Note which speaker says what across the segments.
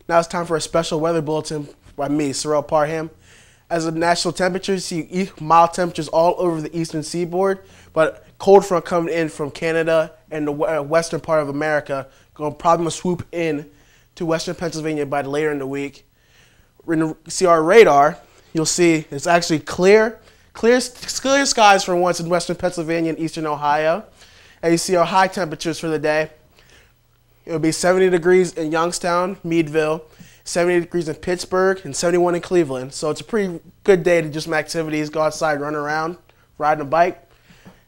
Speaker 1: Now it's time for a special weather bulletin by me, Sorrel Parham. As of national temperatures, see mild temperatures all over the eastern seaboard, but cold front coming in from Canada and the western part of America going probably swoop in to western Pennsylvania by later in the week. When you see our radar, you'll see it's actually clear skies for once in western Pennsylvania and eastern Ohio. And you see our high temperatures for the day. It'll be 70 degrees in Youngstown, Meadville, 70 degrees in Pittsburgh, and 71 in Cleveland. So it's a pretty good day to do some activities, go outside, run around, ride a bike.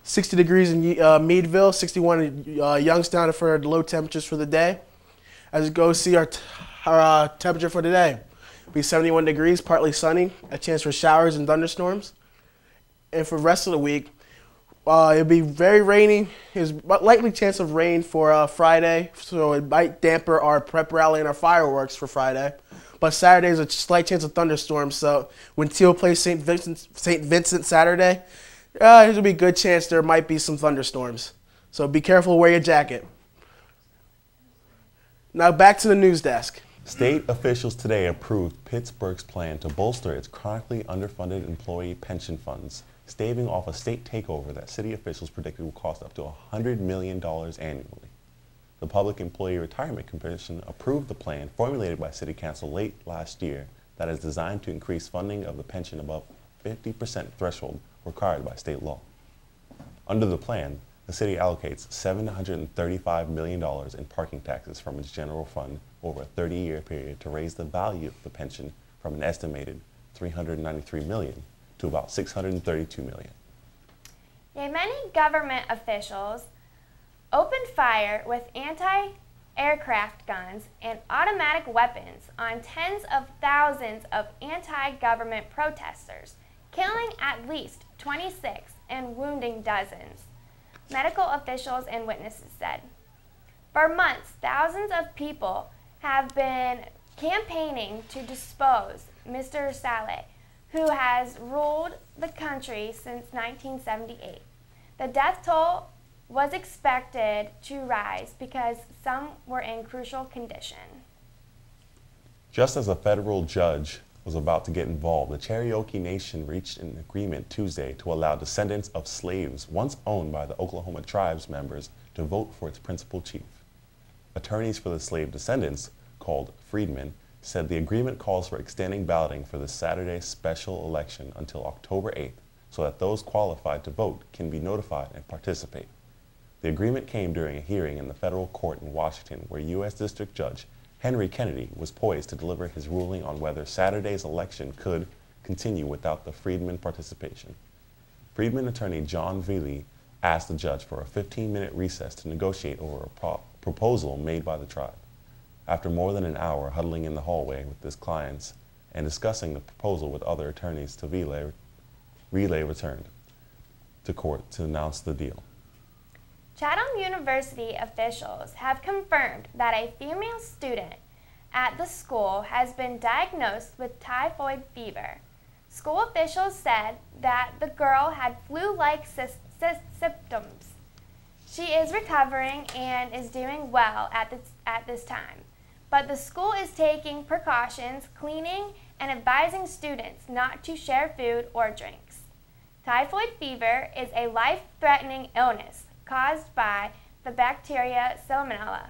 Speaker 1: 60 degrees in Meadville, 61 in Youngstown for the low temperatures for the day. As you go see our temperature for today, it'll be 71 degrees, partly sunny, a chance for showers and thunderstorms. And for the rest of the week, it'll be very rainy. There's likely chance of rain for Friday, so it might damper our prep rally and our fireworks for Friday. But Saturday is a slight chance of thunderstorms, so when Teal plays St. Vincent Saturday, there's a good chance there might be some thunderstorms. So be careful, wear your jacket. Now back to the news desk.
Speaker 2: State officials today approved Pittsburgh's plan to bolster its chronically underfunded employee pension funds, staving off a state takeover that city officials predicted will cost up to $100 million annually. The Public Employee Retirement Commission approved the plan formulated by City Council late last year that is designed to increase funding of the pension above 50% threshold required by state law. Under the plan, the city allocates $735 million in parking taxes from its general fund over a 30-year period to raise the value of the pension from an estimated $393 million to about $632 million.
Speaker 3: Many government officials opened fire with anti-aircraft guns and automatic weapons on tens of thousands of anti-government protesters, killing at least 26 and wounding dozens, medical officials and witnesses said. For months, thousands of people have been campaigning to depose Mr. Saleh, who has ruled the country since 1978. The death toll was expected to rise because some were in crucial condition.
Speaker 2: Just as a federal judge was about to get involved, the Cherokee Nation reached an agreement Tuesday to allow descendants of slaves once owned by the Oklahoma tribes members to vote for its principal chief. Attorneys for the slave descendants, called freedmen, said the agreement calls for extending balloting for the Saturday special election until October 8th so that those qualified to vote can be notified and participate. The agreement came during a hearing in the federal court in Washington where U.S. District Judge Henry Kennedy was poised to deliver his ruling on whether Saturday's election could continue without the freedmen participation. Freedmen attorney John Veely asked the judge for a 15-minute recess to negotiate over a proposal made by the tribe. After more than an hour huddling in the hallway with his clients and discussing the proposal with other attorneys, Relay returned to court to announce the deal.
Speaker 3: Chatham University officials have confirmed that a female student at the school has been diagnosed with typhoid fever. School officials said that the girl had flu-like symptoms. She is recovering and is doing well at this time, but the school is taking precautions, cleaning, and advising students not to share food or drinks. Typhoid fever is a life-threatening illness caused by the bacteria Salmonella.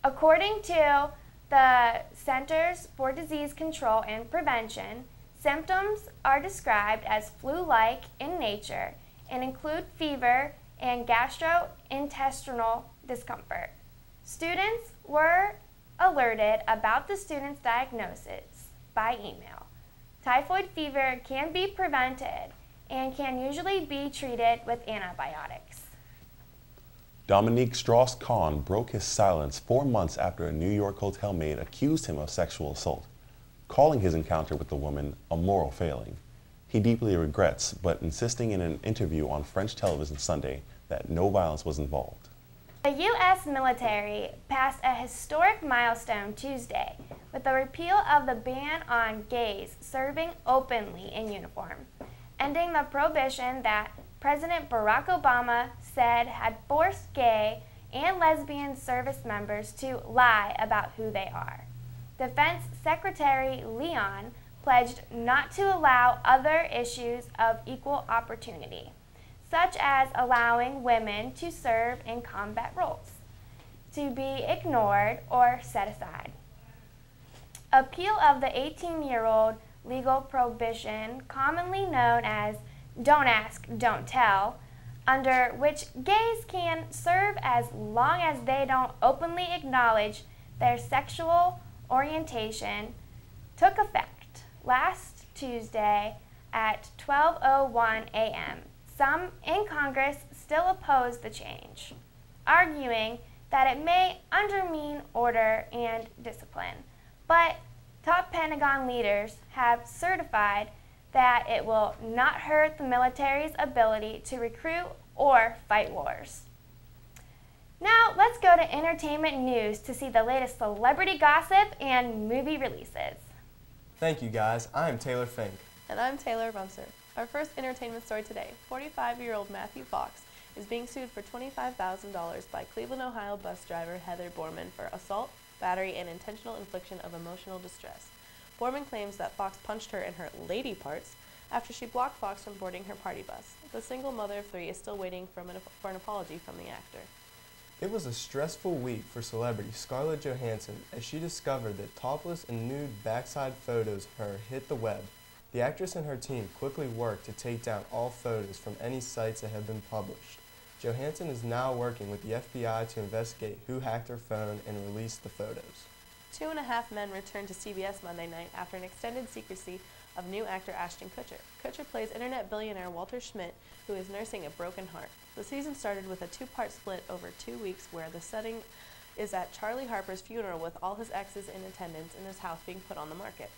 Speaker 3: According to the Centers for Disease Control and Prevention, symptoms are described as flu-like in nature and include fever and gastrointestinal discomfort. Students were alerted about the student's diagnosis by email. Typhoid fever can be prevented and can usually be treated with antibiotics.
Speaker 2: Dominique Strauss-Kahn broke his silence 4 months after a New York hotel maid accused him of sexual assault, calling his encounter with the woman a moral failing. He deeply regrets, but insisting in an interview on French television Sunday that no violence was involved.
Speaker 3: The U.S. military passed a historic milestone Tuesday with the repeal of the ban on gays serving openly in uniform, ending the prohibition that President Barack Obama said had forced gay and lesbian service members to lie about who they are. Defense Secretary Leon pledged not to allow other issues of equal opportunity, such as allowing women to serve in combat roles, to be ignored or set aside. Appeal of the 18-year-old legal prohibition, commonly known as "don't ask, don't tell," under which gays can serve as long as they don't openly acknowledge their sexual orientation, took effect last Tuesday at 12:01 a.m. Some in Congress still oppose the change, arguing that it may undermine order and discipline, but top Pentagon leaders have certified that it will not hurt the military's ability to recruit or fight wars. Now let's go to entertainment news to see the latest celebrity gossip and movie releases.
Speaker 4: Thank you guys, I am Taylor Fink.
Speaker 5: And I'm Taylor Buncer. Our first entertainment story today, 45-year-old Matthew Fox is being sued for $25,000 by Cleveland, Ohio bus driver Heather Borman for assault, battery, and intentional infliction of emotional distress. Borman claims that Fox punched her in her lady parts after she blocked Fox from boarding her party bus. The single mother of 3 is still waiting for an apology from the actor.
Speaker 4: It was a stressful week for celebrity Scarlett Johansson as she discovered that topless and nude backside photos of her hit the web. The actress and her team quickly worked to take down all photos from any sites that had been published. Johansson is now working with the FBI to investigate who hacked her phone and released the photos.
Speaker 5: 2.5 Men returned to CBS Monday night after an extended secrecy of new actor Ashton Kutcher. Kutcher plays internet billionaire Walter Schmidt, who is nursing a broken heart. The season started with a 2-part split over 2 weeks where the setting is at Charlie Harper's funeral with all his exes in attendance and his house being put on the market.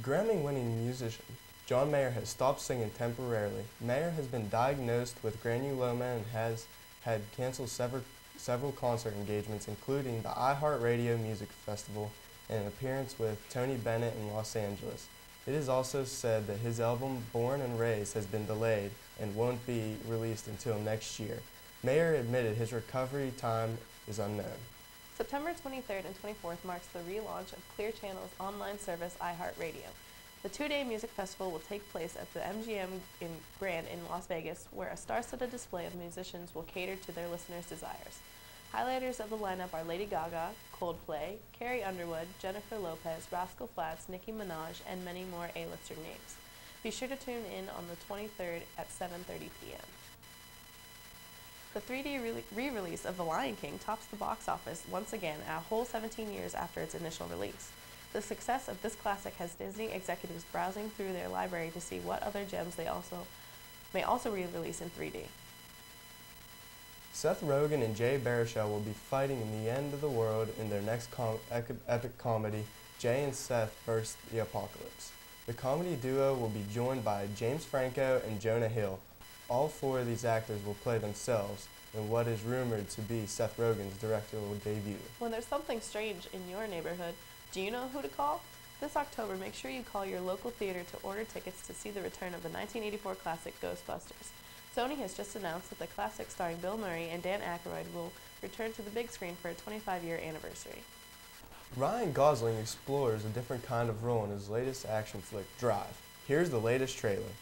Speaker 4: Grammy-winning musician John Mayer has stopped singing temporarily. Mayer has been diagnosed with granuloma and has had canceled several concert engagements, including the iHeartRadio Music Festival and an appearance with Tony Bennett in Los Angeles. It is also said that his album Born and Raised has been delayed and won't be released until next year. Mayer admitted his recovery time is unknown.
Speaker 5: September 23rd and 24th marks the relaunch of Clear Channel's online service iHeartRadio. The 2-day music festival will take place at the MGM Grand in Las Vegas, where a star-studded display of musicians will cater to their listeners' desires. Highlighters of the lineup are Lady Gaga, Coldplay, Carrie Underwood, Jennifer Lopez, Rascal Flatts, Nicki Minaj, and many more A-lister names. Be sure to tune in on the 23rd at 7:30 p.m. The 3D re-release of The Lion King tops the box office once again a whole 17 years after its initial release. The success of this classic has Disney executives browsing through their library to see what other gems they may also re-release in 3D.
Speaker 4: Seth Rogen and Jay Baruchel will be fighting in the end of the world in their next epic comedy, Jay and Seth vs. the Apocalypse. The comedy duo will be joined by James Franco and Jonah Hill. All 4 of these actors will play themselves in what is rumored to be Seth Rogen's directorial debut.
Speaker 5: When there's something strange in your neighborhood, do you know who to call? This October, make sure you call your local theater to order tickets to see the return of the 1984 classic Ghostbusters. Sony has just announced that the classic starring Bill Murray and Dan Aykroyd will return to the big screen for a 25-year anniversary.
Speaker 4: Ryan Gosling explores a different kind of role in his latest action flick, Drive. Here's the latest trailer.